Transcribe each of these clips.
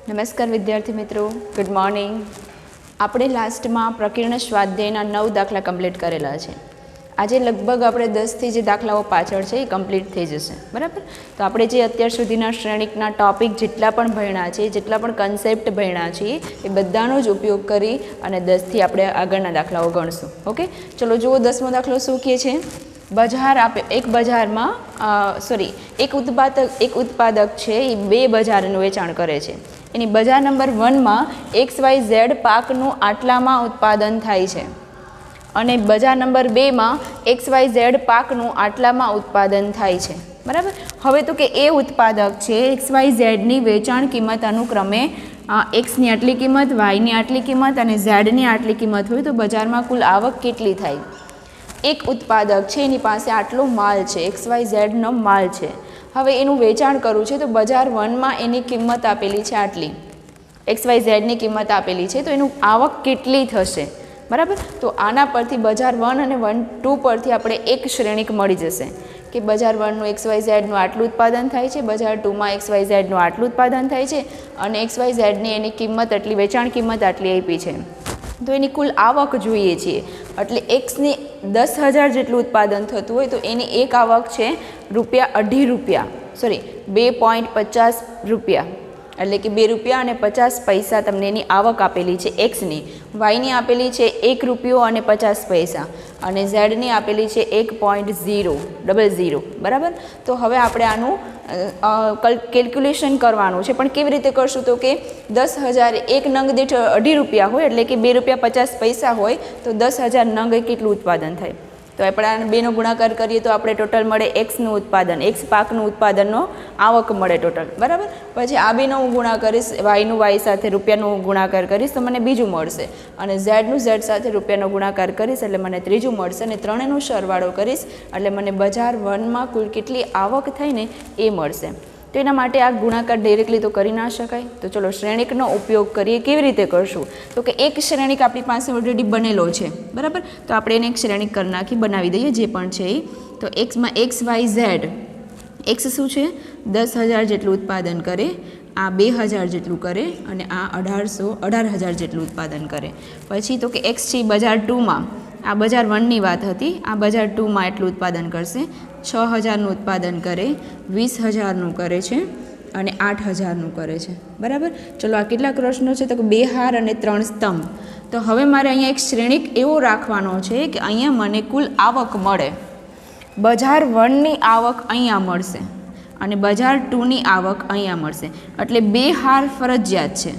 નમસ્કાર વિદ્યાર્થી મિત્રો, ગુડ મોર્નિંગ. આપણે લાસ્ટમાં પ્રકીર્ણ સ્વાધ્યાયના 9 દાખલા કમ્પ્લીટ કરેલા છે. આજે લગભગ આપણે 10થી જે દાખલાઓ પાછળ છે એ કમ્પ્લીટ થઈ જશે, બરાબર. તો આપણે જે અત્યાર સુધીના શ્રેણિકના ટોપિક જેટલા પણ ભણ્યા છે, જેટલા પણ કન્સેપ્ટ ભણ્યા છીએ, એ બધાનો જ ઉપયોગ કરી અને 10થી આપણે આગળના દાખલાઓ ગણશું. ઓકે, ચલો જુઓ 10મો દાખલો શું કહે છે. બજાર આપે, એક બજારમાં એક ઉત્પાદક છે એ 2 બજારનું વેચાણ કરે છે. એની બજાર નંબર 1માં XYZ પાકનું આટલામાં ઉત્પાદન થાય છે અને બજાર નંબર 2માં XYZ પાકનું આટલામાં ઉત્પાદન થાય છે, બરાબર. હવે તો કે એ ઉત્પાદક છે XYZની વેચાણ કિંમત અનુક્રમે Xની આટલી કિંમત, Yની આટલી કિંમત અને Zની આટલી કિંમત હોય તો બજારમાં કુલ આવક કેટલી થાય. એક ઉત્પાદક છે, એની પાસે આટલો માલ છે, XYZનો માલ છે. હવે એનું વેચાણ કરવું છે તો બજાર 1માં એની કિંમત આપેલી છે આટલી, XYZની કિંમત આપેલી છે, તો એનું આવક કેટલી થશે, બરાબર. તો આના પરથી બજાર 1 અને 2 પરથી આપણે એક શ્રેણિક મળી જશે કે બજાર 1નું XYZનું આટલું ઉત્પાદન થાય છે, બજાર 2માં XYZનું આટલું ઉત્પાદન થાય છે અને XYZની એની કિંમત આટલી, વેચાણ કિંમત આટલી આપી છે. તો એની કુલ આવક જોઈએ છીએ, એટલે Xની 10,000 જેટલું ઉત્પાદન થતું હોય તો એની એક આવક છે ₹2.50, સોરી ₹2.50, એટલે કે ₹2.50 તમને એની આવક આપેલી છે Xની. Yની આપેલી છે ₹1.50 અને Zની આપેલી છે 1.000, બરાબર. તો હવે આપણે આનું કેલ્ક્યુલેશન કરવાનું છે, પણ કેવી રીતે કરશું તો કે 10,000 એક નંગ દીઠ ₹2.50 હોય, એટલે કે ₹2.50 હોય તો 10,000 નંગ કેટલું ઉત્પાદન થાય. તો આપણે આ બેનો ગુણાકાર કરીએ તો આપણે ટોટલ મળે Xનું ઉત્પાદન, X પાકનું ઉત્પાદનનો આવક મળે ટોટલ, બરાબર. પછી આ બેનો હું ગુણાકાર કરીશ, Yનું Y સાથે રૂપિયાનું ગુણાકાર કરીશ તો મને બીજું મળશે અને Zનું Z સાથે રૂપિયાનો ગુણાકાર કરીશ એટલે મને ત્રીજું મળશે અને ત્રણેયનો સરવાળો કરીશ એટલે મને બજાર 1માં કુલ કેટલી આવક થાય ને એ મળશે. તો એના માટે આ ગુણાકાર ડાયરેક્ટલી તો કરી ના શકાય. તો ચલો શ્રેણિકનો ઉપયોગ કરીએ. કેવી રીતે કરશું તો કે એક શ્રેણિક આપણી પાસે ઓલરેડી બનેલો છે, બરાબર. તો આપણે એને એક શ્રેણિક કરી નાખી, બનાવી દઈએ જે પણ છે એ. તો Xમાં XYZ, X શું છે 10,000 જેટલું ઉત્પાદન કરે, આ 2,000 જેટલું કરે અને આ 18,000 જેટલું ઉત્પાદન કરે. પછી તો કે X છે બજાર 2માં, આ બજાર 1ની વાત હતી, આ બજાર 2માં એટલું ઉત્પાદન કરશે, 6,000નું ઉત્પાદન કરે, 20,000નું કરે છે અને 8,000નું કરે છે, બરાબર. ચલો આ કેટલા પ્રશ્નો છે તો કે 2 હાર અને 3 સ્તંભ. તો હવે મારે અહીંયા એક શ્રેણિક એવો રાખવાનો છે કે અહીંયા મને કુલ આવક મળે. બજાર 1ની આવક અહીંયા મળશે અને બજાર 2ની આવક અહીંયા મળશે, એટલે 2 હાર ફરજિયાત છે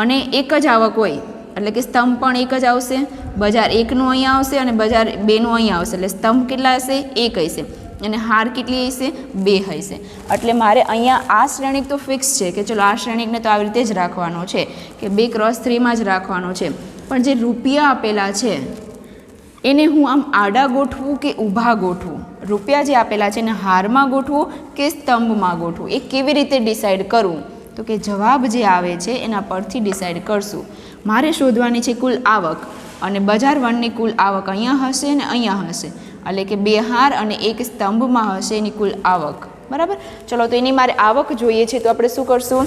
અને એક જ આવક હોય એટલે કે સ્તંભ પણ એક જ આવશે. બજાર 1નું અહીંયા આવશે અને બજાર 2નું અહીંયા આવશે, એટલે સ્તંભ કેટલા હશે 1 હશે અને હાર કેટલી હશે 2 હશે. એટલે મારે અહીંયા આ શ્રેણિક તો ફિક્સ છે કે ચલો આ શ્રેણિકને તો આવી રીતે જ રાખવાનો છે કે 2x3માં જ રાખવાનો છે. પણ જે રૂપિયા આપેલા છે એને હું આમ આડા ગોઠવું કે ઊભા ગોઠવું, રૂપિયા જે આપેલા છે એને હારમાં ગોઠવું કે સ્તંભમાં ગોઠવું, એ કેવી રીતે ડિસાઈડ કરવું તો કે જવાબ જે આવે છે એના પરથી ડિસાઈડ કરશું. મારે શોધવાની છે કુલ આવક અને બજાર 1ની કુલ આવક અહીંયા હશે અને અહીંયા હશે, એટલે કે 2 હાર અને 1 સ્તંભમાં હશે એની કુલ આવક, બરાબર. ચલો તો એની મારે આવક જોઈએ છે તો આપણે શું કરશું,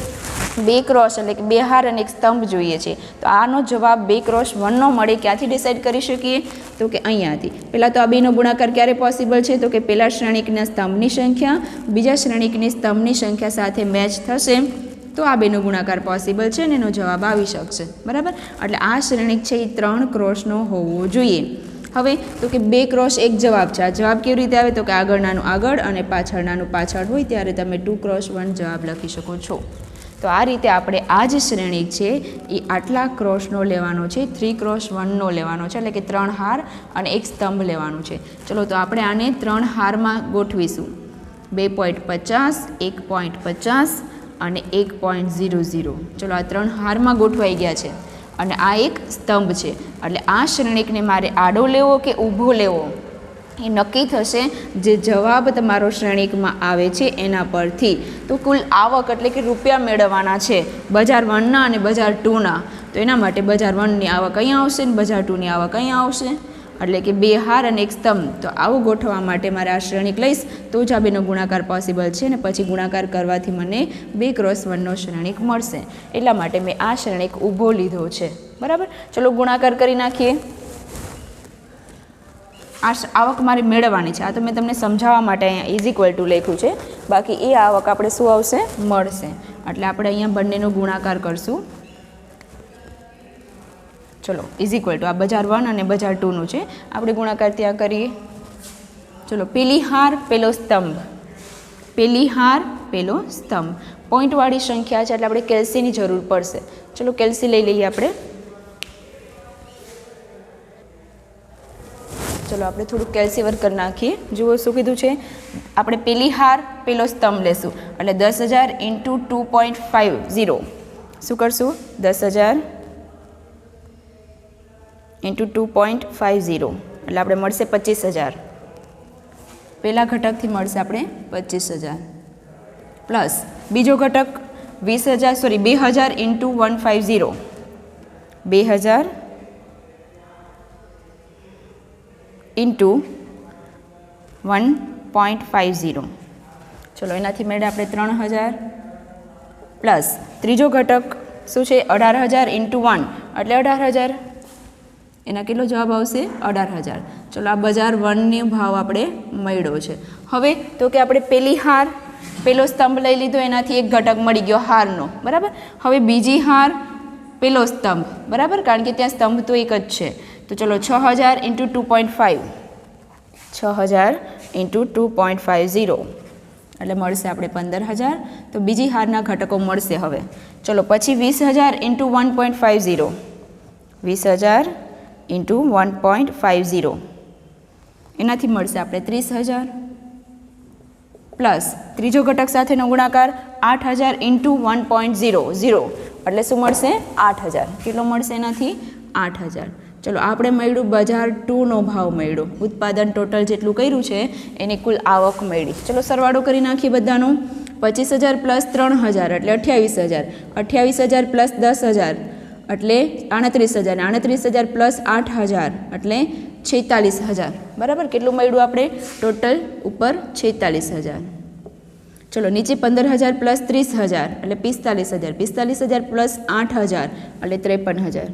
2 ક્રોસ એટલે કે 2 હાર અને 1 સ્તંભ જોઈએ છે. તો આનો જવાબ 2x1નો મળે. ક્યાંથી ડિસાઈડ કરી શકીએ તો કે અહીંયાથી. પહેલાં તો આ બેનો ગુણાકાર ક્યારે પોસિબલ છે તો કે પહેલા શ્રેણિકના સ્તંભની સંખ્યા બીજા શ્રેણિકની સ્તંભની સંખ્યા સાથે મેચ થશે તો આ બેનો ગુણાકાર પોસિબલ છે અને એનો જવાબ આવી શકશે, બરાબર. એટલે આ શ્રેણિક છે એ 3x હોવો જોઈએ. હવે તો કે 2x1 જવાબ છે. આ જવાબ કેવી રીતે આવે તો કે આગળનાનું આગળ અને પાછળનાનું પાછળ હોય ત્યારે તમે 2x1 જવાબ લખી શકો છો. તો આ રીતે આપણે આ જ શ્રેણિક છે એ આટલા ક્રોસનો લેવાનો છે, 3x1નો લેવાનો છે, એટલે કે 3 હાર અને 1 સ્તંભ લેવાનું છે. ચલો તો આપણે આને 3 હારમાં ગોઠવીશું, 2.50, 1.50 અને 1.00. ચલો આ 3 હારમાં ગોઠવાઈ ગયા છે અને આ એક સ્તંભ છે. એટલે આ શ્રેણિકને મારે આડો લેવો કે ઊભો લેવો એ નક્કી થશે જે જવાબ તમારો શ્રેણિકમાં આવે છે એના પરથી. તો કુલ આવક એટલે કે રૂપિયા મેળવવાના છે બજાર 1ના અને બજાર 2ના. તો એના માટે બજાર 1ની આવક અહીંયા આવશે ને બજાર 2ની આવક અહીંયા આવશે એટલે કે 2 હાર અને 1 સ્તંભ. તો આવું ગોઠવવા માટે મારે આ શ્રેણિક લઈશ તો જ આ બેનો ગુણાકાર પોસિબલ છે, અને પછી ગુણાકાર કરવાથી મને 2 × 1નો શ્રેણિક મળશે. એટલા માટે મેં આ શ્રેણિક ઊભો લીધો છે. બરાબર. ચલો ગુણાકાર કરી નાખીએ. આ આવક મારે મેળવવાની છે. આ તો મેં તમને સમજાવવા માટે અહીંયા ઇઝ ઇક્વલ ટુ લખ્યું છે. બાકી એ આવક આપણે શું આવશે? મળશે. એટલે આપણે અહીંયા બંનેનો ગુણાકાર કરશું. ચલો ઇઝ ઇક્વલ ટુ આ બજાર 1 અને બજાર 2નું છે. આપણે ગુણાકાર ત્યાં કરીએ. ચલો પેલી હાર પેલો સ્તંભ, પેલી હાર પેલો સ્તંભ. પોઈન્ટવાળી સંખ્યા છે એટલે આપણે કેલ્સીની જરૂર પડશે. ચલો કેલ્સી લઈ લઈએ આપણે. ચલો આપણે થોડુંક કેલ્સી વર્ક કરી નાખીએ. જુઓ શું કીધું છે. આપણે પેલી હાર પેલો સ્તંભ લેશું એટલે 10,000 × 2.50. શું કરશું? 10,000 × 2.50 એટલે આપણે મળશે 25,000. પહેલા ઘટકથી મળશે આપણે 25,000 પ્લસ બીજો ઘટક 20,000 × 150. 2000 × 1.50. ચલો એનાથી મેળે આપણે 3,000 પ્લસ ત્રીજો ઘટક શું છે? 18,000 × 1 એટલે 18,000. એના કેટલો જવાબ આવશે? 18,000. ચલો આ બજાર 1નો ભાવ આપણે મળ્યો છે. હવે તો કે આપણે પેલી હાર પેલો સ્તંભ લઈ લીધો, એનાથી એક ઘટક મળી ગયો હારનો. બરાબર. હવે બીજી હાર પેલો સ્તંભ. બરાબર, કારણ કે ત્યાં સ્તંભ તો એક જ છે. તો ચલો 6,000 × 2.5. 6,000 × 2.50 એટલે મળશે આપણે 15,000. તો બીજી હારના ઘટકો મળશે હવે. ચલો પછી 20,000 × 1.50. 20,000 × 1.50 એનાથી મળશે આપણે 30,000 પ્લસ ત્રીજો ઘટક સાથેનો ગુણાકાર 8,000 × 1.00 એટલે શું મળશે? 8,000. કેટલો મળશે એનાથી? 8,000. ચલો આપણે મળ્યું બજાર 2નો ભાવ મળ્યો. ઉત્પાદન ટોટલ જેટલું કર્યું છે એની કુલ આવક મળી. ચલો સરવાળો કરી નાખીએ બધાનો. 25,000 પ્લસ 3,000 એટલે 28,000. 28,000 પ્લસ 10,000 એટલે 38,000. 38,000 પ્લસ 8,000 એટલે 46,000. બરાબર. કેટલું મળ્યું આપણે ટોટલ? ઉપર 46,000. ચલો નીચે 15,000 પ્લસ 30,000 એટલે 45,000. 45,000 પ્લસ 8,000 એટલે 53,000.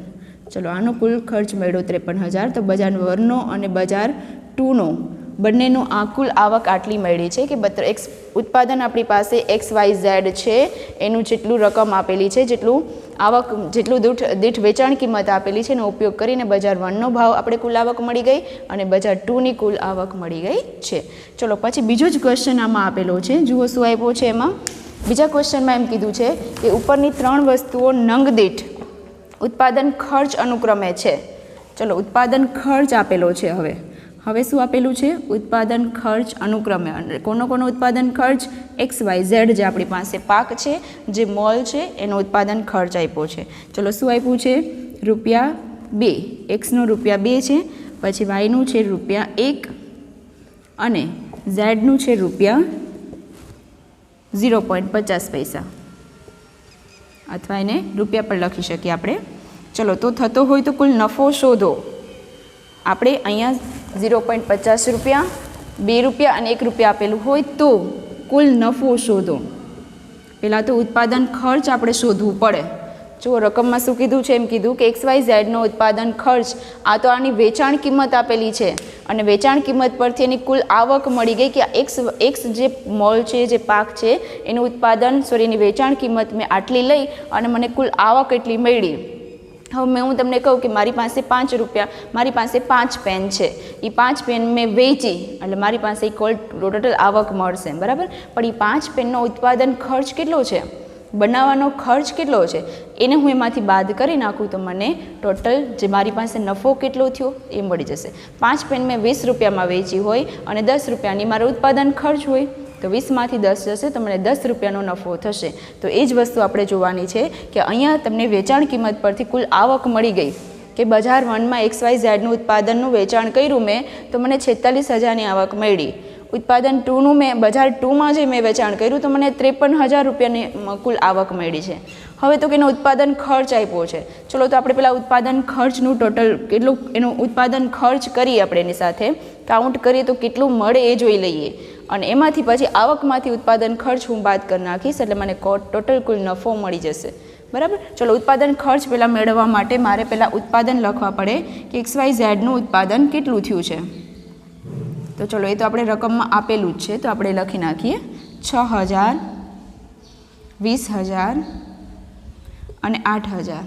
ચલો આનો કુલ ખર્ચ મળ્યો 53,000. તો બજાર 1નો અને બજાર 2નો બંનેનો આ કુલ આવક આટલી મળી છે કે ઉત્પાદન આપણી પાસે XYZ છે એનું જેટલું રકમ આપેલી છે, જેટલું આવક, જેટલું દીઠ વેચાણ કિંમત આપેલી છે એનો ઉપયોગ કરીને બજાર 1નો ભાવ આપણે કુલ આવક મળી ગઈ અને બજાર 2ની કુલ આવક મળી ગઈ છે. ચલો પછી બીજો જ ક્વેશ્ચન આમાં આપેલો છે. જુઓ શું આપ્યો છે એમાં. બીજા ક્વેશ્ચનમાં એમ કીધું છે કે ઉપરની 3 વસ્તુઓ નંગ દીઠ ઉત્પાદન ખર્ચ અનુક્રમે છે. ચલો ઉત્પાદન ખર્ચ આપેલો છે. હવે શું આપેલું છે? ઉત્પાદન ખર્ચ અનુક્રમે. કોનો ઉત્પાદન ખર્ચ? XYZ જે આપણી પાસે પાક છે, જે મોલ છે એનો ઉત્પાદન ખર્ચ આપ્યો છે. ચલો શું આપ્યું છે? ₹2. Xનો ₹2 છે, પછી Yનું છે ₹1 અને Zનું છે ₹0.50 અથવા એને રૂપિયા પર લખી શકીએ આપણે. ચલો તો થતો હોય તો કુલ નફો શોધો. આપણે અહીંયા 0.50 રૂપિયા, ₹2 અને ₹1 આપેલું હોય તો કુલ નફો શોધો. પહેલાં તો ઉત્પાદન ખર્ચ આપણે શોધવું પડે. જો રકમમાં શું કીધું છે? એમ કીધું કે XYZનો ઉત્પાદન ખર્ચ, આ તો આની વેચાણ કિંમત આપેલી છે અને વેચાણ કિંમત પરથી એની કુલ આવક મળી ગઈ કે X જે મોલ છે, જે પાક છે એનું ઉત્પાદન એની વેચાણ કિંમત મેં આટલી લઈ અને મને કુલ આવક એટલી મળી. હવે હું તમને કહું કે મારી પાસે ₹5, મારી પાસે 5 પેન છે, એ 5 પેન મેં વેચી એટલે મારી પાસે ટોટલ આવક મળશે. બરાબર. પણ એ 5 પેનનો ઉત્પાદન ખર્ચ કેટલો છે, બનાવવાનો ખર્ચ કેટલો છે, એને હું એમાંથી બાદ કરી નાખું તો મને ટોટલ જે મારી પાસે નફો કેટલો થયો એ મળી જશે. 5 પેન મેં ₹20માં વેચી હોય અને ₹10ની મારો ઉત્પાદન ખર્ચ હોય તો 20માંથી 10 જશે તો મને ₹10નો નફો થશે. તો એ જ વસ્તુ આપણે જોવાની છે કે અહીંયા તમને વેચાણ કિંમત પરથી કુલ આવક મળી ગઈ કે બજાર 1માં XYZનું ઉત્પાદનનું વેચાણ કર્યું મેં તો મને 46,000ની આવક મળી. ઉત્પાદન 2નું મેં બજાર 2માં જે મેં વેચાણ કર્યું તો મને 53,000 રૂપિયાની કુલ આવક મળી છે. હવે તો કે એનો ઉત્પાદન ખર્ચ આપ્યો છે. ચલો તો આપણે પહેલાં ઉત્પાદન ખર્ચનું ટોટલ કેટલું એનું ઉત્પાદન ખર્ચ કરીએ, આપણે એની સાથે કાઉન્ટ કરીએ તો કેટલું મળે એ જોઈ લઈએ, અને એમાંથી પછી આવકમાંથી ઉત્પાદન ખર્ચ હું બાદ કરી નાખીશ, એટલે મને ટોટલ કુલ નફો મળી જશે. બરાબર. ચલો ઉત્પાદન ખર્ચ પહેલાં મેળવવા માટે મારે પહેલાં ઉત્પાદન લખવા પડે કે XYZનું ઉત્પાદન કેટલું થયું છે. તો ચલો એ તો આપણે રકમમાં આપેલું જ છે, તો આપણે લખી નાખીએ 6,000, 20,000 અને 8,000.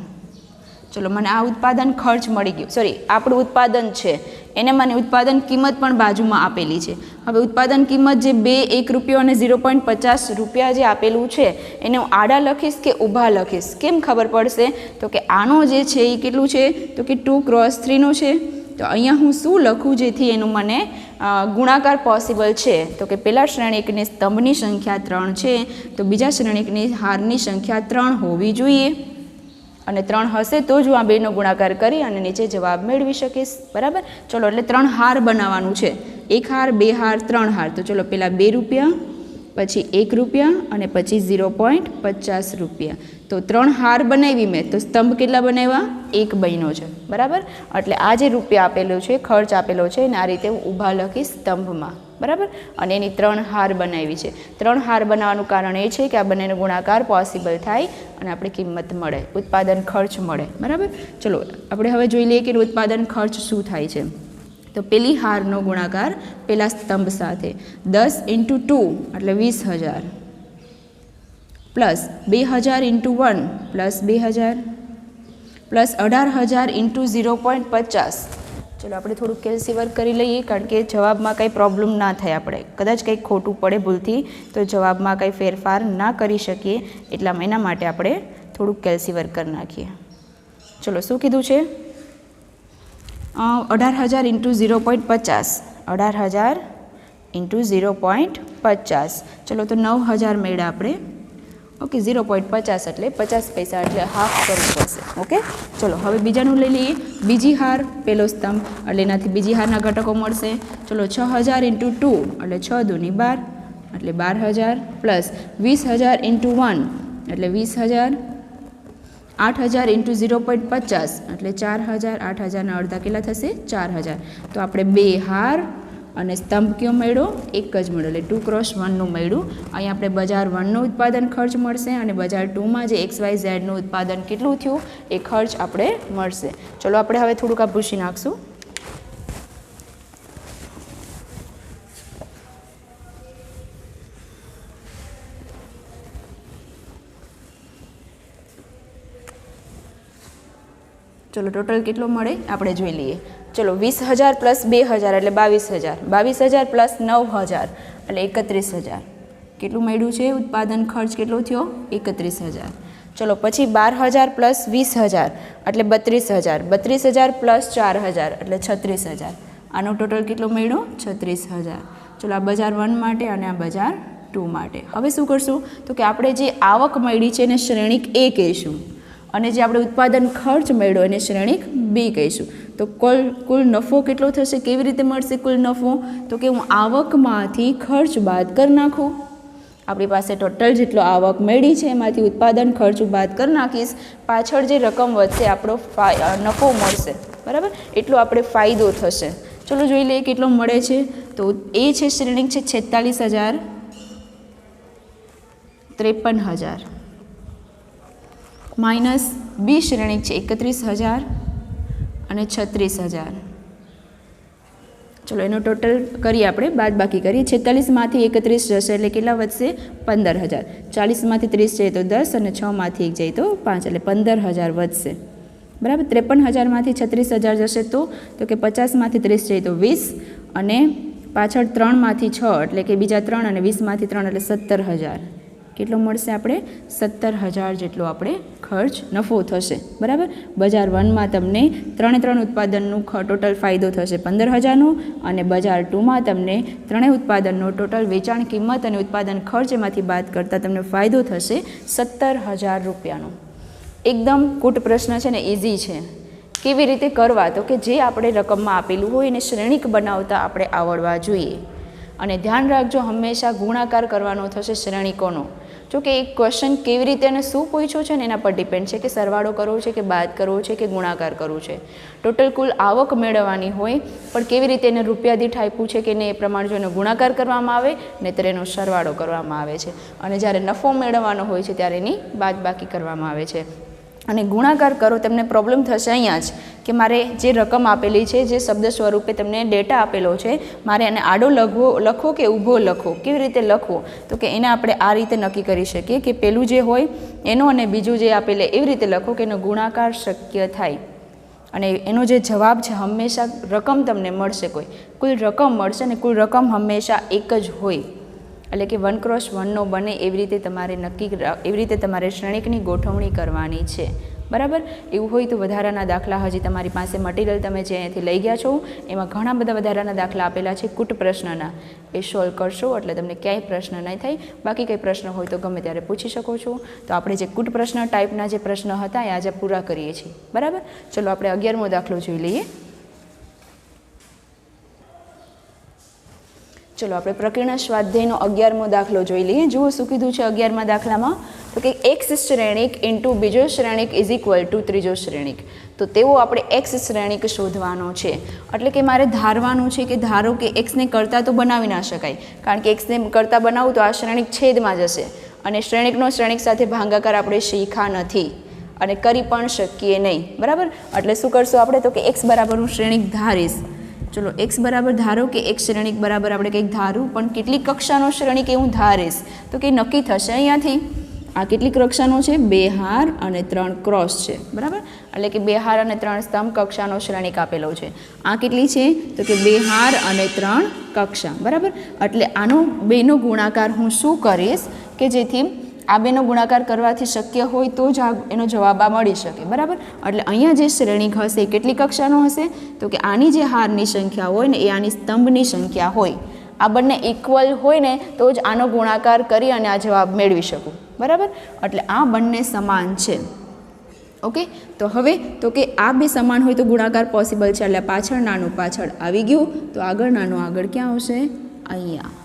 ચલો મને આ ઉત્પાદન ખર્ચ મળી ગયું, સોરી આપણું ઉત્પાદન છે એને મને ઉત્પાદન કિંમત પણ બાજુમાં આપેલી છે. હવે ઉત્પાદન કિંમત જે 2, 1 રૂપિયો અને 0.50 રૂપિયા જે આપેલું છે એને હું આડા લખીશ કે ઊભા લખીશ, કેમ ખબર પડશે? તો કે આનો જે છે એ કેટલું છે, તો કે 2x3નો છે. તો અહીંયા હું શું લખું જેથી એનું મને ગુણાકાર પોસિબલ છે? તો કે પહેલા શ્રેણિકની સ્તંભની સંખ્યા 3 છે, તો બીજા શ્રેણિકની હારની સંખ્યા 3 હોવી જોઈએ, અને 3 હશે તો જ હું આ બેનો ગુણાકાર કરી અને નીચે જવાબ મેળવી શકીશ. બરાબર. ચલો એટલે 3 હાર બનાવવાનું છે, 1 હાર, 2 હાર, 3 હાર. તો ચલો પહેલાં 2 રૂપિયા, પછી 1 રૂપિયા અને પછી 0.50 રૂપિયા. તો 3 હાર બનાવી મેં, તો સ્તંભ કેટલા બનાવ્યા? 1 બન્યો છે. બરાબર. એટલે આ જે રૂપિયા આપેલો છે, ખર્ચ આપેલો છે, એને આ રીતે હું ઊભા લખીશ સ્તંભમાં. બરાબર. અને એની 3 હાર બનાવી છે. 3 હાર બનાવવાનું કારણ એ છે કે આ બંનેનો ગુણાકાર પોસિબલ થાય અને આપણે કિંમત મળે, ઉત્પાદન ખર્ચ મળે. બરાબર. ચલો આપણે હવે જોઈ લઈએ કે ઉત્પાદન ખર્ચ શું થાય છે. તો પેલી હારનો ગુણાકાર પેલા સ્તંભ સાથે 10 × 2 એટલે 20,000 પ્લસ 2,000 × 1 પ્લસ 2,000 પ્લસ 18,000 × 0.50. ચલો આપણે થોડુંક કેલ્સી વર્ક કરી લઈએ, કારણ કે જવાબમાં કંઈ પ્રોબ્લેમ ના થાય, આપણે કદાચ કંઈક ખોટું પડે ભૂલથી તો જવાબમાં કંઈ ફેરફાર ના કરી શકીએ, એના માટે આપણે થોડુંક કેલ્સી વર્ક કરી નાખીએ. ચલો શું કીધું છે? 18,000 × 0.50, 18,000 × 0.50. ચલો તો 9,000 મળ્યા આપણે. ઓકે, 0.50 એટલે 50 પૈસા, એટલે હાફ કરવું પડશે. ઓકે. ચલો હવે બીજાનું લઈ લઈએ. બીજી હાર પેલો સ્તંભ, એટલે એનાથી બીજી હારના ઘટકો મળશે. ચલો 6,000 × 2 એટલે 6 દૂની 12 એટલે 12,000 પ્લસ 20,000 × 1 એટલે 20,000, 8,000 × 0.50 એટલે 4,000, 8,000ના અડધા કેટલા થશે? 4,000. તો આપણે 2 હાર અને સ્તંભ કયો મળ્યો? એક જ મળ્યો, એટલે 2x1નું મળ્યું. અહીં આપણે બજાર 1નું ઉત્પાદન ખર્ચ મળશે અને બજાર 2માં જે XYZનું ઉત્પાદન કેટલું થયું એ ખર્ચ આપણે મળશે. ચલો આપણે હવે થોડુંક આ ભૂસી નાખશું. ચલો ટોટલ કેટલો મળે આપણે જોઈ લઈએ. ચલો 20,000 પ્લસ 2,000 એટલે 22,000, 22,000 પ્લસ 9,000 એટલે 31,000. કેટલું મળ્યું છે? ઉત્પાદન ખર્ચ કેટલો થયો? 31,000. ચલો પછી 12,000 પ્લસ 20,000 એટલે 32,000, 32,000 પ્લસ 4,000 એટલે 36,000. આનો ટોટલ કેટલો મળ્યો? 36,000. ચલો આ બજાર 1 માટે અને આ બજાર 2 માટે. હવે શું કરશું? તો કે આપણે જે આવક મળી છે એને શ્રેણિક A કહીશું, અને જે આપણે ઉત્પાદન ખર્ચ મળ્યો એને શ્રેણિક B કહીશું. તો કુલ નફો કેટલો થશે? કેવી રીતે મળશે કુલ નફો? તો કે હું આવકમાંથી ખર્ચ બાદ કરી નાખું. આપણી પાસે ટોટલ જેટલો આવક મળી છે એમાંથી ઉત્પાદન ખર્ચ બાદ કરી નાખીશ, પાછળ જે રકમ વધશે આપણો નફો મળશે. બરાબર. એટલો આપણે ફાયદો થશે. ચલો જોઈ લઈએ કેટલો મળે છે. તો એ છે શ્રેણિક છે 46,000, 53,000 માઇનસ બી શ્રેણિક છે 31,000 અને 36,000. ચલો એનો ટોટલ કરીએ, આપણે બાદ બાકી કરીએ. 46માંથી 31 જશે એટલે કેટલા વધશે? 15,000. 40માંથી 30 જાય તો 10 અને 6માંથી 1 જાય તો 5 એટલે 15,000 વધશે. બરાબર. 53,000માંથી 36,000 જશે તો કે 50માંથી 30 જાય તો 20 અને પાછળ 3માંથી 6 એટલે કે બીજા 3 અને 20માંથી 3 એટલે 17,000. કેટલો મળશે? આપણે 17,000 જેટલો આપણે ખર્ચ નફો થશે. બરાબર. બજાર 1માં તમને 3 ઉત્પાદનનું ટોટલ ફાયદો થશે 15,000નો, અને બજાર 2માં તમને 3 ઉત્પાદનનો ટોટલ વેચાણ કિંમત અને ઉત્પાદન ખર્ચ એમાંથી બાદ કરતાં તમને ફાયદો થશે 17,000 રૂપિયાનો. એકદમ કૂટ પ્રશ્ન છે ને, ઇઝી છે. કેવી રીતે કરવા? તો કે જે આપણે રકમમાં આપેલું હોય એને શ્રેણિક બનાવતા આપણે આવડવા જોઈએ. અને ધ્યાન રાખજો હંમેશા ગુણાકાર કરવાનો થશે શ્રેણિકોનો. જો કે એક ક્વેશ્ચન કેવી રીતે અને શું પૂછ્યું છે ને એના પર ડિપેન્ડ છે કે સરવાળો કરવો છે કે બાદ કરવો છે કે ગુણાકાર કરવું છે. ટોટલ કુલ આવક મેળવવાની હોય પણ કેવી રીતે એને રૂપિયા દીઠ આપ્યું છે કે ને એ પ્રમાણે જો એનો ગુણાકાર કરવામાં આવે નહીંતર એનો સરવાળો કરવામાં આવે છે. અને જ્યારે નફો મેળવવાનો હોય છે ત્યારે એની બાદબાકી કરવામાં આવે છે. અને ગુણાકાર કરો તમને પ્રોબ્લેમ થશે અહીંયા જ કે મારે જે રકમ આપેલી છે, જે શબ્દ સ્વરૂપે તમને ડેટા આપેલો છે, મારે એને આડો લખવો કે ઊભો લખવો, કેવી રીતે લખવો, તો કે એને આપણે આ રીતે નક્કી કરી શકીએ કે પેલું જે હોય એનો અને બીજું જે આપેલે એવી રીતે લખો કે એનો ગુણાકાર શક્ય થાય. અને એનો જે જવાબ છે હંમેશા રકમ તમને મળશે, કુલ રકમ મળશે ને કુલ રકમ હંમેશા એક જ હોય. એટલે કે 1x1 બને એવી રીતે તમારે શ્રેણિકની ગોઠવણી કરવાની છે. બરાબર. એવું હોય તો વધારાના દાખલા હજી તમારી પાસે મટીરિયલ તમે જે અહીંયાથી લઈ ગયા છો એમાં ઘણા બધા વધારાના દાખલા આપેલા છે કૂટ પ્રશ્નના, એ સોલ્વ કરશો એટલે તમને ક્યાંય પ્રશ્ન નહીં થાય. બાકી કંઈ પ્રશ્ન હોય તો ગમે ત્યારે પૂછી શકો છો. તો આપણે જે કૂટ પ્રશ્ન ટાઈપના જે પ્રશ્ન હતા એ આજે પૂરા કરીએ છીએ. બરાબર. ચલો આપણે 11મો દાખલો જોઈ લઈએ. ચલો આપણે પ્રકીર્ણ સ્વાધ્યાયનો 11મો દાખલો જોઈ લઈએ. જુઓ શું કીધું છે 11મા દાખલામાં, તો કે એક્સ શ્રેણિક ઇન્ટુ બીજો શ્રેણિક ઇઝ ઇક્વલ ટુ ત્રીજો શ્રેણિક. તો તેવો આપણે એક્સ શ્રેણિક શોધવાનો છે. એટલે કે મારે ધારવાનું છે કે ધારો કે એક્સને કરતાં તો બનાવી ના શકાય, કારણ કે એક્સને કરતાં બનાવું તો આ શ્રેણિક છેદમાં જશે અને શ્રેણિકનો શ્રેણિક સાથે ભાગાકાર આપણે શીખ્યા નથી અને કરી પણ શકીએ નહીં. બરાબર. એટલે શું કરશું આપણે, તો કે એક્સ બરાબર હું શ્રેણિક ધારીશ. ચલો એક્સ બરાબર ધારો કે એક શ્રેણિક બરાબર આપણે કંઈક ધારું, પણ કેટલી કક્ષાનો શ્રેણિક એ હું ધારીશ તો કે નક્કી થશે અહીંયાથી. આ કેટલી કક્ષાનો છે, 2 હાર અને 3 ક્રોસ છે. બરાબર. એટલે કે 2 હાર અને 3 સ્તંભ કક્ષાનો શ્રેણિક આપેલો છે. આ કેટલી છે, તો કે 2 હાર અને 3 કક્ષા. બરાબર. એટલે આનો બેનો ગુણાકાર હું શું કરીશ કે જેથી આ બેનો ગુણાકાર કરવાથી શક્ય હોય તો જ એનો જવાબ આ મળી શકે. બરાબર. એટલે અહીંયા જે શ્રેણિક હશે એ કેટલી કક્ષાનો હશે, તો કે આની જે હારની સંખ્યા હોય ને એ આની સ્તંભની સંખ્યા હોય. આ બંને ઇક્વલ હોય ને તો જ આનો ગુણાકાર કરી અને આ જવાબ મેળવી શકું. બરાબર. એટલે આ બંને સમાન છે. ઓકે. તો હવે તો કે આ બે સમાન હોય તો ગુણાકાર પોસિબલ છે. એટલે પાછળ નાનું પાછળ આવી ગયું તો આગળ નાનું આગળ ક્યાં આવશે, અહીંયા.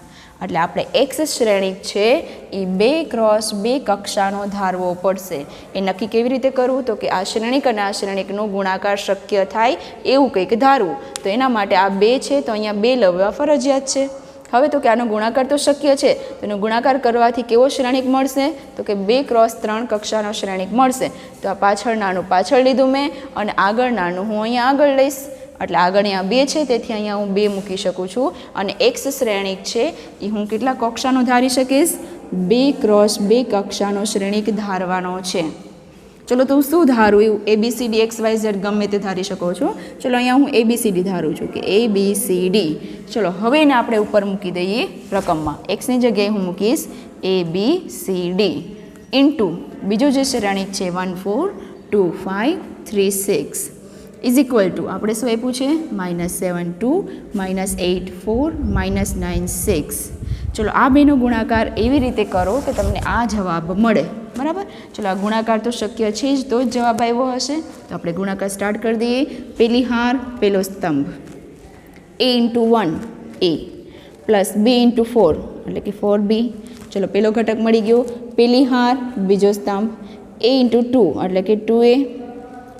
એટલે આપણે એક્સ શ્રેણિક છે એ 2x2 કક્ષાનો ધારવો પડશે. એ નક્કી કેવી રીતે કરવું, તો કે આ શ્રેણિક અને આ શ્રેણિકનો ગુણાકાર શક્ય થાય એવું કંઈક ધારવું. તો એના માટે આ 2 છે તો અહીંયા 2 લેવા ફરજિયાત છે. હવે તો કે આનો ગુણાકાર તો શક્ય છે, તો એનો ગુણાકાર કરવાથી કેવો શ્રેણિક મળશે, તો કે 2x3 કક્ષાનો શ્રેણિક મળશે. તો આ પાછળ નાનું પાછળ લીધું મેં અને આગળ નાનું હું અહીંયા આગળ લઈશ. એટલે આગળ અહીંયા 2 છે તેથી અહીંયા હું 2 મૂકી શકું છું. અને એક્સ શ્રેણિક છે એ હું કેટલા કક્ષાનો ધારી શકીશ, 2x2 કક્ષાનો શ્રેણિક ધારવાનો છે. ચલો તો હું શું ધારું, એવું ABCD XYZ ગમે તે ધારી શકો છો. ચલો અહીંયા હું ABCD ધારું છું કે ABCD. ચલો હવે એને આપણે ઉપર મૂકી દઈએ રકમમાં. એક્સની જગ્યાએ હું મૂકીશ ABCD ઇન્ટુ બીજો જે શ્રેણિક છે 1 4 2 5 3 6 ઇઝ ઇક્વલ ટુ આપણે શું આપ્યું છે, -7 2 -8 4 -9 6. ચલો આ બેનો ગુણાકાર એવી રીતે કરો કે તમને આ જવાબ મળે. બરાબર. ચલો આ ગુણાકાર તો શક્ય છે જ તો જ જવાબ આવ્યો હશે. તો આપણે ગુણાકાર સ્ટાર્ટ કરી દઈએ. પેલી હાર પેલો સ્તંભ A × 1 A પ્લસ B × 4 એટલે કે 4B. ચલો પેલો ઘટક મળી ગયો. પેલી હાર બીજો સ્તંભ A × 2 એટલે કે 2A,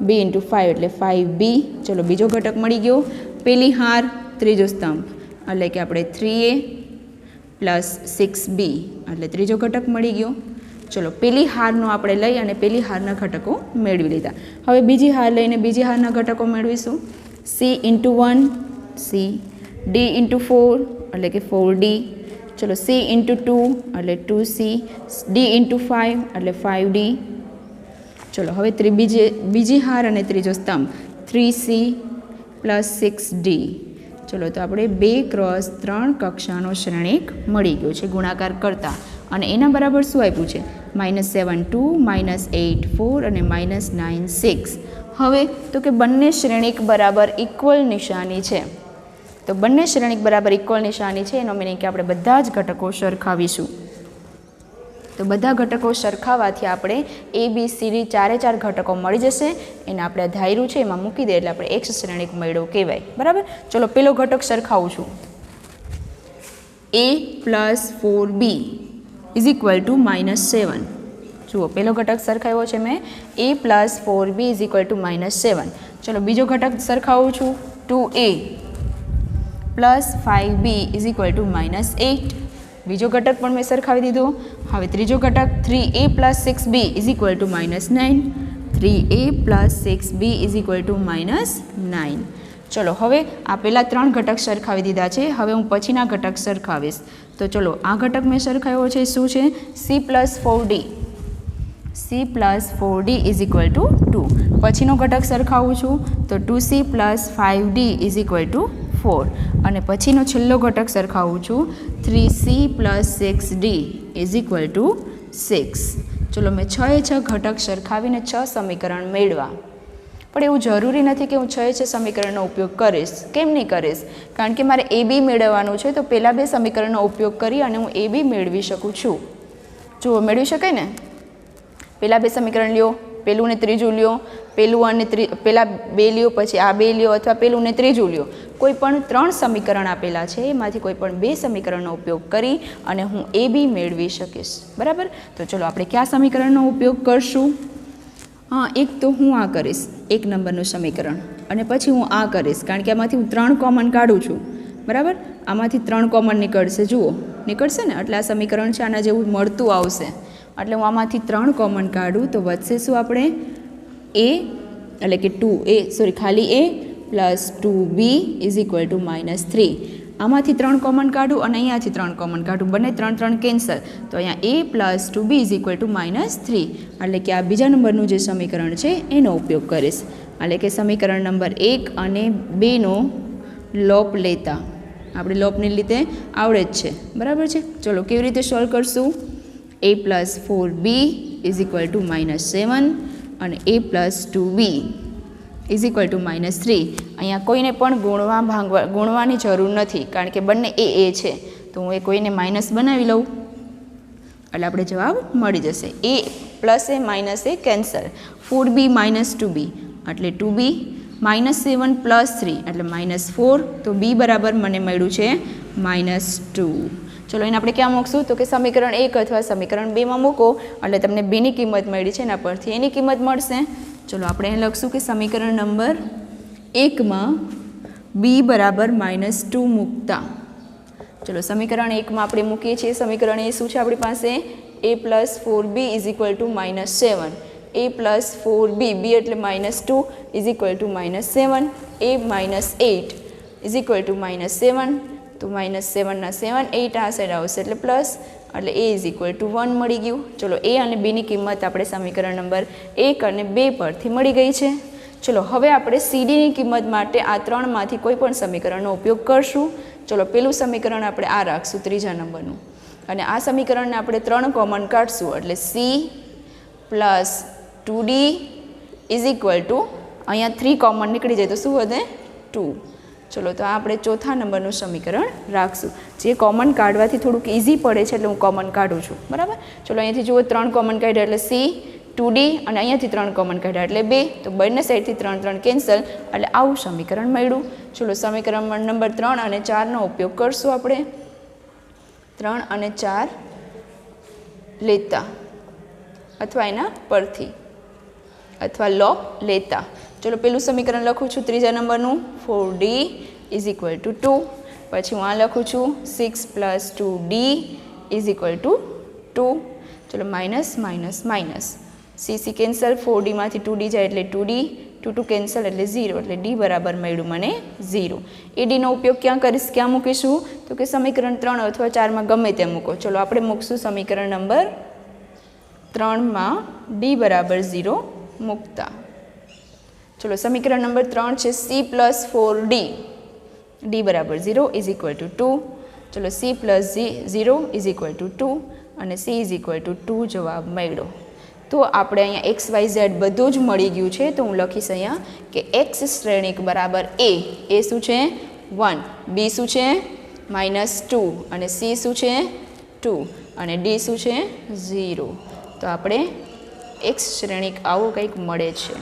B × 5 એટલે 5B. ચલો બીજો ઘટક મળી ગયો. પેલી હાર ત્રીજો સ્તંભ એટલે કે આપણે 3A પ્લસ 6B એટલે ત્રીજો ઘટક મળી ગયો. ચલો પેલી હારનો આપણે લઈ અને પેલી હારના ઘટકો મેળવી લીધા. હવે બીજી હાર લઈને બીજી હારના ઘટકો મેળવીશું. C × 1 C, D × 4 એટલે કે 4D. ચલો C × 2 એટલે 2C, D × 5 એટલે 5D. ચલો હવે બીજી હાર અને ત્રીજો સ્તંભ 3C પ્લસ 6D. ચલો તો આપણે 2x3 કક્ષાનો શ્રેણિક મળી ગયો છે ગુણાકાર કરતા. અને એના બરાબર શું આપ્યું છે, -7 2 -8 4 અને -9 6. હવે તો કે બંને શ્રેણિક બરાબર ઇક્વલ નિશાની છે. તો બંને શ્રેણિક બરાબર ઇક્વલ નિશાની છે એનો મીનિંગ કે આપણે બધા જ ઘટકો સરખાવીશું. તો બધા ઘટકો સરખાવવાથી આપણે ABCD 4 ઘટકો મળી જશે. એને આપણે ધાર્યું છે એમાં મૂકી દે એટલે આપણે એક્સ શ્રેણિક મળ્યો કહેવાય. બરાબર. ચલો પેલો ઘટક સરખાવું છું. a plus 4b is equal two -7. જુઓ પહેલો ઘટક સરખાવ્યો છે મેં a plus 4b is equal two -7. ચલો બીજો ઘટક સરખાવું છું 2a plus 5b is equal two -8. બીજો ઘટક પણ મેં સરખાવી દીધો. હવે ત્રીજો ઘટક 3a plus 6b is equal two -9. 3a plus 6b is equal two -9. ચલો હવે આ પહેલાં 3 ઘટક સરખાવી દીધા છે. હવે હું પછીના ઘટક સરખાવીશ. તો ચલો આ ઘટક મેં સરખાવ્યો છે શું છે c plus 4d. c plus 4d is equal to 2. પછીનો ઘટક સરખાવું છું તો 2c plus 5d is equal two 4. અને પછીનો છેલ્લો ઘટક સરખાવું છું 3c plus 6d is equal two 6. ચલો મેં 6 એ 6 ઘટક સરખાવીને 6 સમીકરણ મેળવા. પણ એવું જરૂરી નથી કે હું 6 એ 6 સમીકરણનો ઉપયોગ કરીશ. કેમ નહીં કરીશ? કારણ કે મારે એ બી મેળવવાનું છે તો પહેલાં 2 સમીકરણનો ઉપયોગ કરી અને હું એ બી મેળવી શકું છું. જુઓ મેળવી શકાય ને. પહેલાં 2 સમીકરણ લ્યો, પહેલું ને ત્રીજું લ્યો, પહેલું અને પહેલાં 2 લ્યો, પછી આ 2 લ્યો, અથવા પહેલું ને ત્રીજું લ્યો. કોઈ પણ 3 સમીકરણ આપેલા છે એમાંથી કોઈ પણ 2 સમીકરણનો ઉપયોગ કરી અને હું એ બી મેળવી શકીશ. બરાબર? તો ચલો આપણે કયા સમીકરણનો ઉપયોગ કરશું? હા, એક તો હું આ કરીશ 1 નંબરનું સમીકરણ અને પછી હું આ કરીશ કારણ કે આમાંથી હું 3 કોમન કાઢું છું. બરાબર? આમાંથી 3 કોમન નીકળશે. જુઓ નીકળશે ને એટલે આ સમીકરણ છે આના જેવું મળતું આવશે. એટલે હું આમાંથી 3 કોમન કાઢું તો વધશે શું આપણે a એટલે કે 2a ખાલી a plus 2b is equal two -3. આમાંથી 3 કોમન કાઢું અને અહીંયાથી 3 કોમન કાઢું. બંને 3 કેન્સલ તો અહીંયા a plus 2b is equal two -3. એટલે કે આ બીજા નંબરનું જે સમીકરણ છે એનો ઉપયોગ કરીશ. એટલે કે સમીકરણ નંબર 1 અને 2નો લોપ લેતા. આપણે લોપની રીતે આવડે જ છે. બરાબર છે? ચલો કેવી રીતે સોલ્વ કરશું? a plus 4b is equal two -7 અને a plus 2b is equal two -3. અહીંયા કોઈને પણ ગુણવાની જરૂર નથી કારણ કે બંને એ છે તો હું એ કોઈને માઇનસ બનાવી લઉં એટલે આપણે જવાબ મળી જશે. a plus a minus A cancel. 4b minus 2b એટલે 2b -7 પ્લસ 3 એટલે -4. તો b બરાબર મને મળ્યું છે -2. ચલો એને આપણે ક્યાં મૂકશું? તો કે સમીકરણ 1 અથવા સમીકરણ 2માં મૂકો એટલે તમને bની કિંમત મળી છે એના પરથી એની કિંમત મળશે. ચલો આપણે અહીં લખશું કે સમીકરણ નંબર 1માં b બરાબર -2 મૂકતા. ચલો સમીકરણ 1માં આપણે મૂકીએ છીએ. સમીકરણ એ શું છે આપણી પાસે? a plus 4b is equal two -7. a plus 4b b એટલે -2 is equal two -7. a -8 is equal two -7. તો -7 ના 7 8 આ સાઈડ આવશે એટલે પ્લસ એટલે a ઇઝ ઇક્વલ ટુ 1 મળી ગયું. ચલો a અને bની કિંમત આપણે સમીકરણ નંબર 1 અને 2 પરથી મળી ગઈ છે. ચલો હવે આપણે સીડીની કિંમત માટે આ 3માંથી કોઈ પણ સમીકરણનો ઉપયોગ કરશું. ચલો પેલું સમીકરણ આપણે આ રાખશું 3જા નંબરનું અને આ સમીકરણને આપણે 3 કોમન કાઢશું એટલે c plus 2d is equal two અહીંયા 3 કોમન નીકળી જાય તો શું વધે 2. ચલો તો આપણે 4થા નંબરનું સમીકરણ રાખશું. જે કોમન કાઢવાથી થોડુંક ઇઝી પડે છે એટલે હું કોમન કાઢું છું. બરાબર? ચલો અહીંયાથી જુઓ 3 કોમન કાઢ્યા એટલે c 2d અને અહીંયાથી 3 કોમન કાઢ્યા એટલે 2. તો બંને સાઈડથી 3 કેન્સલ એટલે આવું સમીકરણ મળ્યું. ચલો સમીકરણ નંબર 3 અને 4નો ઉપયોગ કરશું આપણે. 3 અને 4 લેતા અથવા એના પરથી અથવા લોપ લેતા. ચલો પેલું સમીકરણ લખું છું 3જા નંબરનું 4d ઇઝ ઇક્વલ ટુ 2. પછી હું આ લખું છું 6 plus 2d is equal to 2. ચલો minus minus minus c cancel 4dમાંથી 2d જાય એટલે 2d 2 કેન્સલ એટલે 0 એટલે d બરાબર મળ્યું મને 0. એ ડીનો ઉપયોગ ક્યાં મૂકીશું? તો કે સમીકરણ 3 અથવા 4માં ગમે તે મૂકો. ચલો આપણે મૂકશું સમીકરણ નંબર 3માં d બરાબર 0 મૂકતા. ચલો સમીકરણ નંબર 3 છે c પ્લસ 4d d બરાબર 0 ઇઝ ઇક્વલ ટુ 2. ચલો c plus 0 is equal to 2 અને c ઇઝ ઇક્વલ ટુ 2 જવાબ મળ્યો. તો આપણે અહીંયા એક્સ વાય ઝેડ બધું જ મળી ગયું છે. તો હું લખીશ અહીંયા કે એક્સ શ્રેણિક બરાબર એ શું છે 1, બી શું છે -2 અને સી શું છે 2 અને ડી શું છે 0. તો આપણે એક્સ શ્રેણિક આવું કંઈક મળે છે.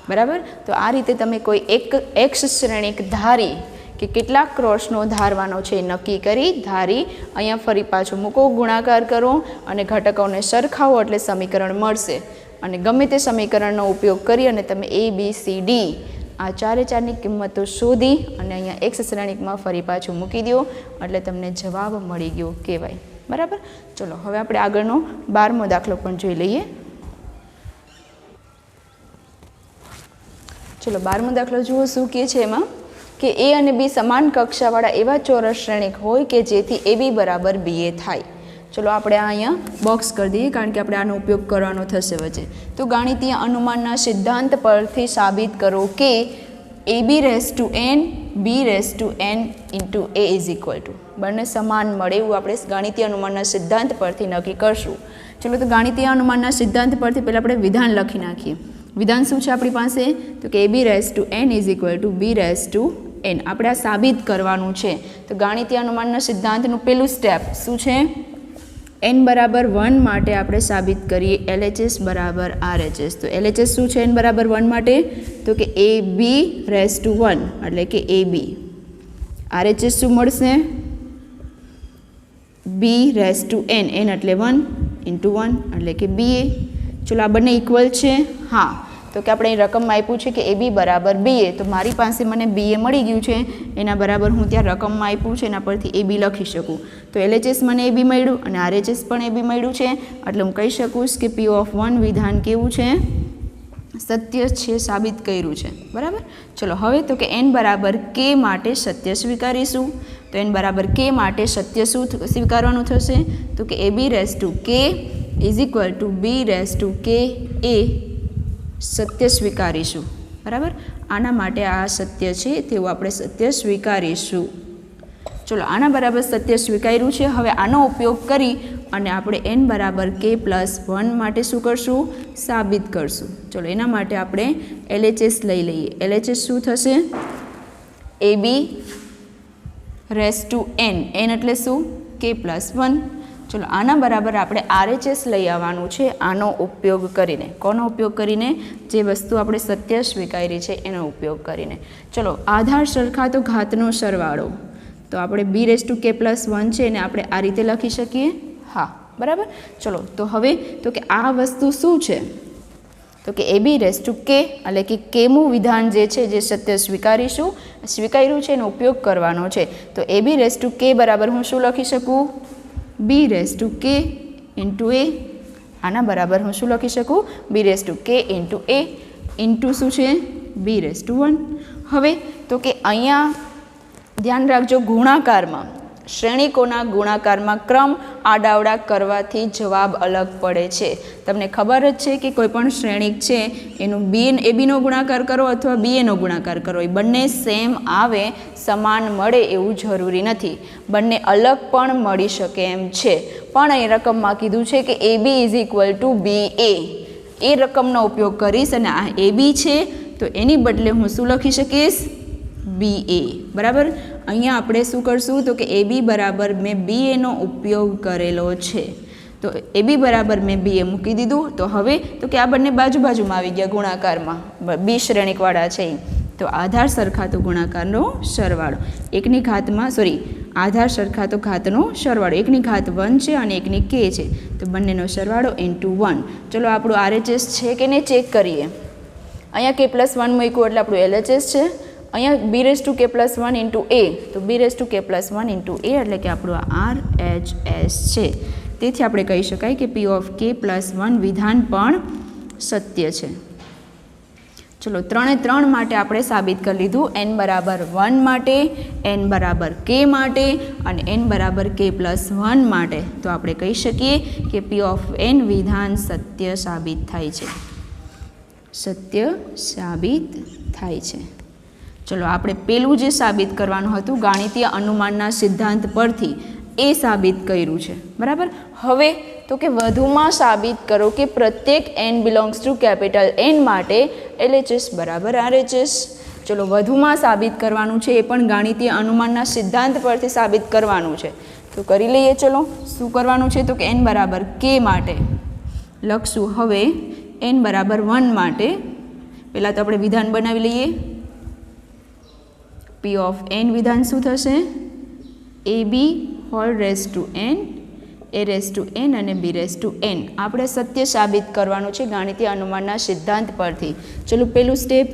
બરાબર? તો આ રીતે તમે કોઈ એક એક્સ શ્રેણિક ધારી કે કેટલા ક્રોસનો ધારવાનો છે નક્કી કરી ધારી અહીંયા ફરી પાછું મૂકો, ગુણાકાર કરો અને ઘટકોને સરખાવો એટલે સમીકરણ મળશે. અને ગમે તે સમીકરણનો ઉપયોગ કરી અને તમે A, B, C, D આ ચારે ચારની કિંમતો શોધી અને અહીંયા એક્સ શ્રેણિકમાં ફરી પાછું મૂકી દો એટલે તમને જવાબ મળી ગયો કહેવાય. બરાબર. ચલો હવે આપણે આગળનો 12મો દાખલો પણ જોઈ લઈએ. ચલો 12મો દાખલો જુઓ શું કહે છે એમાં કે A અને B સમાન કક્ષાવાળા એવા ચોરસ શ્રેણિક હોય કે જેથી AB બરાબર BA થાય. ચલો આપણે અહીંયા બોક્સ કરી દઈએ કારણ કે આપણે આનો ઉપયોગ કરવાનો થશે વચ્ચે. તો ગાણિતીય અનુમાનના સિદ્ધાંત પરથી સાબિત કરો કે AB⁴n B⁴n × A is equal two બંને સમાન મળે એવું આપણે ગાણિતીય અનુમાનના સિદ્ધાંત પરથી નક્કી કરશું. ચલો તો ગાણિતીય અનુમાનના સિદ્ધાંત પરથી પહેલાં આપણે વિધાન લખી નાખીએ. વિધાન શું છે આપણી પાસે? તો કે AB⁴n is equal two B⁴n. આપણે આ સાબિત કરવાનું છે. તો ગાણિતીય અનુમાનના સિદ્ધાંતનું પહેલું સ્ટેપ શું છે? n બરાબર 1 માટે આપણે સાબિત કરીએ LHS બરાબર RHS. તો LHS શું છે n બરાબર 1 માટે? તો કે AB⁴1 એટલે કે AB. RHS શું મળશે? B⁴n. n એટલે 1 × 1 એટલે કે BA. ચલો આ બંને ઇક્વલ છે? હા. તો કે આપણે અહીં રકમમાં આપ્યું છે કે AB બરાબર BA. તો મારી પાસે મને BA મળી ગયું છે એના બરાબર હું ત્યાં રકમમાં આપ્યું છે એના પરથી AB લખી શકું. તો LHS મને AB મળ્યું અને RHS પણ AB મળ્યું છે એટલે હું કહી શકું કે P(1) વિધાન કેવું છે? સત્ય છે, સાબિત કર્યું છે. બરાબર. ચલો હવે તો કે n બરાબર k માટે સત્ય સ્વીકારીશું. તો n બરાબર k માટે સત્ય શું સ્વીકારવાનું થશે? તો કે AB⁴k is equal two B⁴k A સત્ય સ્વીકારીશું. બરાબર. આના માટે આ સત્ય છે તેવું આપણે સત્ય સ્વીકારીશું. ચલો આના બરાબર સત્ય સ્વીકાર્યું છે. હવે આનો ઉપયોગ કરી અને આપણે n બરાબર k+1 માટે શું કરશું? સાબિત કરશું. ચલો એના માટે આપણે LHS લઈ લઈએ. LHS શું થશે? AB⁴n. n એટલે શું? k+1. ચલો આના બરાબર આપણે RHS લઈ આવવાનું છે આનો ઉપયોગ કરીને. કોનો ઉપયોગ કરીને? જે વસ્તુ આપણે સત્ય સ્વીકારી છે એનો ઉપયોગ કરીને. ચલો આધાર સરખાતો ઘાતનો સરવાળો. તો આપણે B⁴k+1 છે એને આપણે આ રીતે લખી શકીએ? હા. બરાબર. ચલો તો હવે તો કે આ વસ્તુ શું છે? તો કે AB⁴k એટલે કે કેમું વિધાન જે છે જે સત્ય સ્વીકાર્યું છે એનો ઉપયોગ કરવાનો છે. તો AB⁴k બરાબર હું શું લખી શકું? B⁴k × A. આના બરાબર હું શું લખી શકું? B⁴k × A ઇન્ટુ શું છે? B⁴1. હવે તો કે અહીંયા ધ્યાન રાખજો ગુણાકારમાં શ્રેણિકોના ગુણાકારમાં ક્રમ આડાવડા કરવાથી જવાબ અલગ પડે છે. તમને ખબર જ છે કે કોઈ પણ શ્રેણિક છે એનું ABનો ગુણાકાર કરો અથવા BAનો ગુણાકાર કરો એ બંને સેમ આવે, સમાન મળે એવું જરૂરી નથી. બંને અલગ પણ મળી શકે એમ છે. પણ અહીં રકમમાં કીધું છે કે AB = BA. એ રકમનો ઉપયોગ કરીશ અને આ AB છે તો એની બદલે હું શું લખી શકીશ? BA. બરાબર. અહીંયા આપણે શું કરશું? તો કે AB બરાબર મેં BAનો ઉપયોગ કરેલો છે. તો AB બરાબર મેં BA મૂકી દીધું. તો હવે તો કે આ બંને બાજુમાં આવી ગયા ગુણાકારમાં, B શ્રેણિકવાળા છે. તો આધાર સરખાતો ગુણાકારનો સરવાળો એકની ઘાતમાં આધાર સરખાતો ઘાતનો સરવાળો એકની ઘાત 1 છે અને એકની k છે. તો બંનેનો સરવાળો × 1. ચલો આપણું RHS છે કે નહીં ચેક કરીએ. અહીંયા k+1 મૂક્યું એટલે આપણું LHS છે. અહીંયા B⁴k+1 × A. તો B⁴k+1 × A એટલે કે આપણું RHS છે. તેથી આપણે કહી શકાય કે P(k+1) વિધાન પણ સત્ય છે. ચલો 3 માટે આપણે સાબિત કરી લીધું. n બરાબર 1 માટે, n બરાબર k માટે અને n બરાબર k+1 માટે. તો આપણે કહી શકીએ કે P(n) વિધાન સત્ય સાબિત થાય છે. સત્ય સાબિત થાય છે. ચલો આપણે પેલું જે સાબિત કરવાનું હતું ગાણિતીય અનુમાનના સિદ્ધાંત પરથી એ સાબિત કર્યું છે. બરાબર. હવે તો કે વધુમાં સાબિત કરો કે પ્રત્યેક n બિલોંગ્સ ટુ N માટે LHS બરાબર RHS. ચલો વધુમાં સાબિત કરવાનું છે એ પણ ગાણિતીય અનુમાનના સિદ્ધાંત પરથી સાબિત કરવાનું છે. તો કરી લઈએ. ચલો શું કરવાનું છે? તો કે n બરાબર k માટે લખશું. હવે n બરાબર 1 માટે પહેલાં તો આપણે વિધાન બનાવી લઈએ. પી ઓફ એન વિધાન શું થશે? એ બી હોલ રેઝ ટુ એન, એ રેઝ ટુ એન અને બી રેઝ ટુ એન. આપણે સત્ય સાબિત કરવાનું છે ગાણિતીય અનુમાનના સિદ્ધાંત પરથી. ચલો પહેલું સ્ટેપ,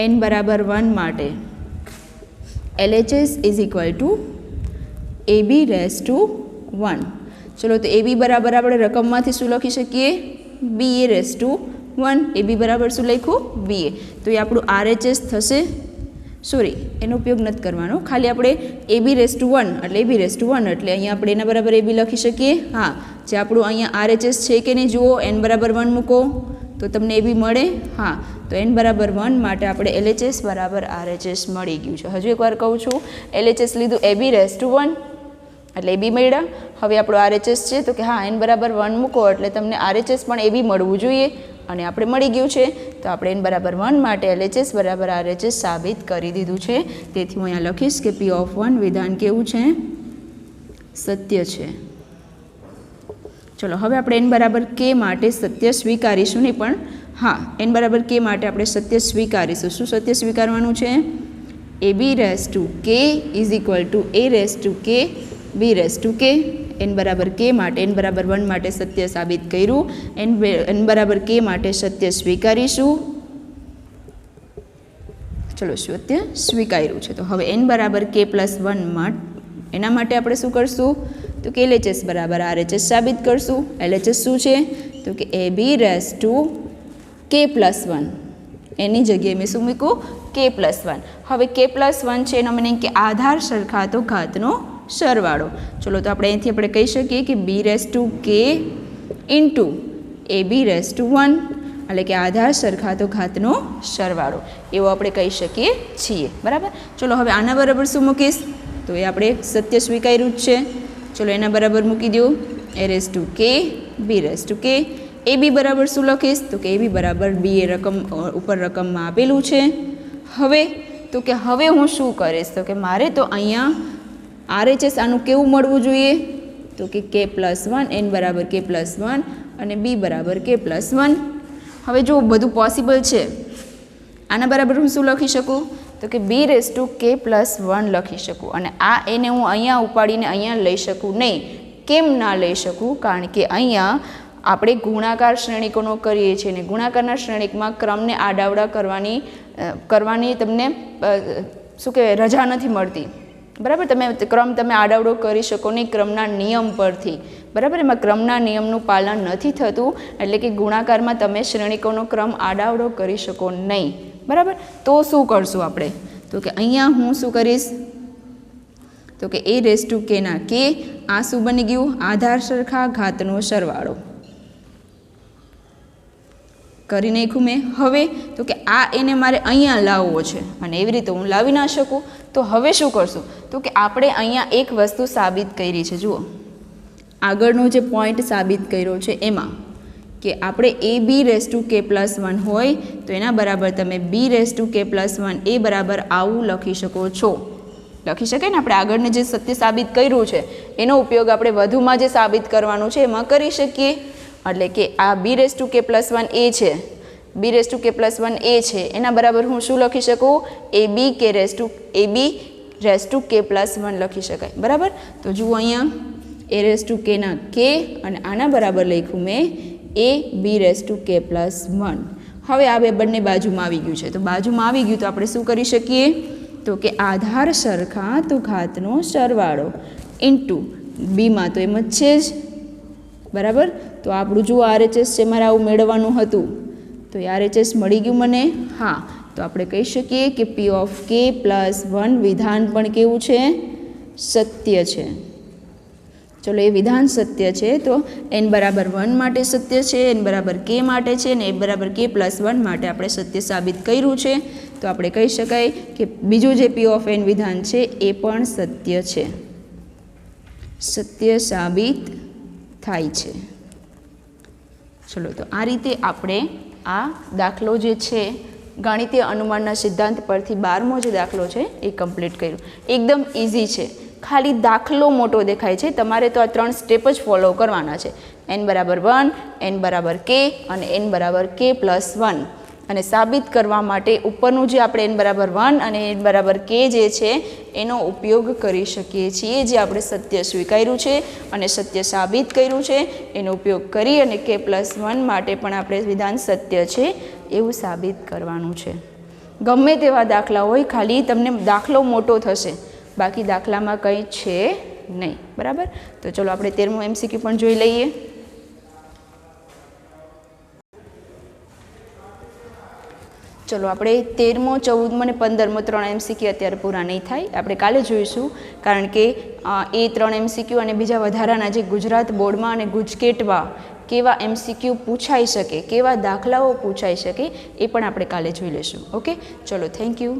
એન બરાબર 1 માટે LHS is equal to a b raise to 1. ચલો તો એ બી બરાબર આપણે રકમમાંથી શું લખી શકીએ? બી એ રેઝ ટુ 1. એ બી બરાબર શું લખ્યું? બી એ. તો એ આપણું RHS થશે. સોરી, એનો ઉપયોગ નથી કરવાનો, ખાલી આપણે એ બી રેઝ ટુ 1 એટલે એ બી રેઝ ટુ 1 એટલે અહીંયા આપણે એના બરાબર એ બી લખી શકીએ. હા, જે આપણું અહીંયા RHS છે કે નહીં જુઓ, એન બરાબર 1 મૂકો તો તમને એ બી મળે. હા, તો એન બરાબર 1 માટે આપણે LHS બરાબર RHS મળી ગયું છે. હજુ એકવાર કહું છું, LHS લીધું એ બી રેઝ ટુ 1 એટલે એ બી મળ્યા. હવે આપણું RHS છે તો કે હા એન બરાબર 1 મૂકો એટલે તમને RHS પણ એ બી મળવું જોઈએ અને આપણે મળી ગયું છે. તો આપણે એન બરાબર 1 માટે LHS બરાબર RHS સાબિત કરી દીધું છે. તેથી હું અહીંયા લખીશ કે P ઓફ 1 વિધાન કેવું છે? સત્ય છે. ચલો હવે આપણે એન બરાબર કે માટે સત્ય સ્વીકારીશું નહીં, પણ હા એન બરાબર કે માટે આપણે સત્ય સ્વીકારીશું. શું સત્ય સ્વીકારવાનું છે? A b raise to k is equal to a raise to k b raise to k. N બરાબર કે માટે એન બરાબર 1 માટે સત્ય સાબિત કર્યું. એન બરાબર કે માટે સત્ય સ્વીકારીશું. ચલો સત્ય સ્વીકાર્યું છે. તો હવે એન બરાબર કે પ્લસ 1 એના માટે આપણે શું કરશું? તો કે LHS બરાબર RHS સાબિત કરશું. LHS શું છે? તો કે એ બી રેઝ ટુ કે પ્લસ 1. એની જગ્યાએ મેં શું મૂક્યું? કે પ્લસ 1. હવે કે પ્લસ 1 છે એનો મીનિંગ કે આધાર સરખાતો ઘાતનો સરવાળો. ચલો તો આપણે અહીંથી આપણે કહી શકીએ કે b raise to k into A b raise to 1 એટલે કે આધાર સરખાતો ઘાતનો સરવાળો એવો આપણે કહી શકીએ છીએ. બરાબર. ચલો હવે આના બરાબર શું મૂકીશ? તો એ આપણે સત્ય સ્વીકાર્યું જ છે. ચલો એના બરાબર મૂકી દો એ raise to k b raise to કે. એ બી બરાબર શું લખીશ? તો કે એ બી બરાબર બી એ રકમ ઉપર રકમમાં આપેલું છે. હવે તો કે હવે હું શું કરીશ? તો કે મારે તો અહીંયા RHS આનું કેવું મળવું જોઈએ? તો કે પ્લસ 1, એન બરાબર કે પ્લસ 1 અને બી બરાબર કે પ્લસ 1. હવે જો બધું પોસિબલ છે, આના બરાબર હું શું લખી શકું? તો કે બી રેઝ ટુ કે પ્લસ 1 લખી શકું. અને આ એને હું અહીંયા ઉપાડીને અહીંયા લઈ શકું નહીં. કેમ ના લઈ શકું? કારણ કે અહીંયા આપણે ગુણાકાર શ્રેણિકોનો કરીએ છીએ અને ગુણાકારના શ્રેણિકમાં ક્રમને આડાવડા કરવાની તમને શું કહેવાય રજા નથી મળતી. બરાબર. તમે આડાવડો કરી શકો નહીં ક્રમના નિયમ પરથી. બરાબર. એમાં ક્રમના નિયમનું પાલન નથી થતું એટલે કે ગુણાકારમાં તમે શ્રેણિકોનો ક્રમ આડાવડો કરી શકો નહીં. બરાબર. તો શું કરશું આપણે? તો કે અહીંયા હું શું કરીશ? તો કે એ રેઝ ટુ કે ના કે આ શું બની ગયું? આધાર સરખા ઘાતનો સરવાળો કરી નાખ્યું મેં. હવે તો કે આ એને મારે અહીંયા લાવવો છે અને એવી રીતે હું લાવી ના શકું. તો હવે શું કરશું? તો કે આપણે અહીંયા એક વસ્તુ સાબિત કરી છે. જુઓ આગળનો જે પોઈન્ટ સાબિત કર્યો છે એમાં કે આપણે એ બી રેઝ ટુ કે પ્લસ 1 હોય તો એના બરાબર તમે બી રેઝ ટુ કે પ્લસ 1 એ બરાબર આવું લખી શકો છો. લખી શકાય ને? આપણે આગળને જે સત્ય સાબિત કર્યું છે એનો ઉપયોગ આપણે વધુમાં જે સાબિત કરવાનું છે એમાં કરી શકીએ. એટલે કે આ બી રેઝ ટુ કે પ્લસ 1 એ છે, બી રેઝ ટુ કે પ્લસ 1 એ છે એના બરાબર હું શું લખી શકું? એ બી રેઝ ટુ કે પ્લસ 1 લખી શકાય. બરાબર. તો જુઓ અહીંયા એ રેઝ ટુ કે ના કે અને આના બરાબર લખ્યું મેં એ બી રેઝ ટુ કે પ્લસ 1. હવે આ બે બંને બાજુમાં આવી ગયું છે. તો બાજુમાં આવી ગયું તો આપણે શું કરી શકીએ? તો કે આધાર સરખા તો ઘાતનો સરવાળો ઇન્ટુ બીમાં તો એમ જ છે જ. બરાબર. તો આપણું જુઓ RHS છે મારે આવું મેળવવાનું હતું તો RHS મળી ગયું મને. હા, તો આપણે કહી શકીએ કે P ઓફ કે પ્લસ 1 વિધાન પણ કેવું છે? સત્ય છે. ચલો એ વિધાન સત્ય છે તો એન બરાબર 1 માટે સત્ય છે, એન બરાબર કે માટે છે અને એ બરાબર કે પ્લસ 1 માટે આપણે સત્ય સાબિત કર્યું છે. તો આપણે કહી શકાય કે બીજું જે P ઓફ એન વિધાન છે એ પણ સત્ય છે, સત્ય સાબિત થાય છે. ચલો તો આ રીતે આપણે આ દાખલો જે છે ગણિતીય અનુમાનના સિદ્ધાંત પરથી 12મો જે દાખલો છે એ કમ્પ્લીટ કર્યું. એકદમ ઇઝી છે, ખાલી દાખલો મોટો દેખાય છે. તમારે તો આ 3 સ્ટેપ જ ફોલો કરવાના છે. એન બરાબર 1, એન બરાબર કે અને એન બરાબર કે પ્લસ 1 અને સાબિત કરવા માટે ઉપરનું જે આપણે n બરાબર 1 અને n બરાબર k જે છે એનો ઉપયોગ કરી શકીએ છીએ. જે આપણે સત્ય સ્વીકાર્યું છે અને સત્ય સાબિત કર્યું છે એનો ઉપયોગ કરી અને k+1 માટે પણ આપણે વિધાન સત્ય છે એવું સાબિત કરવાનું છે. ગમે તેવા દાખલા હોય, ખાલી તમને દાખલો મોટો થશે, બાકી દાખલામાં કંઈ છે નહીં. બરાબર, તો ચલો આપણે 13મો MCQ પણ જોઈ લઈએ. ચલો આપણે 13મો, 14મો અને 15મો 3 MCQ અત્યારે પૂરા નહીં થાય, આપણે કાલે જોઈશું. કારણ કે એ 3 MCQ અને બીજા વધારાના જે ગુજરાત બોર્ડમાં અને ગુજકેટમાં કેવા MCQ પૂછાઈ શકે, કેવા દાખલાઓ પૂછાઈ શકે એ પણ આપણે કાલે જોઈ લઈશું. ઓકે, ચલો, થેન્ક યુ.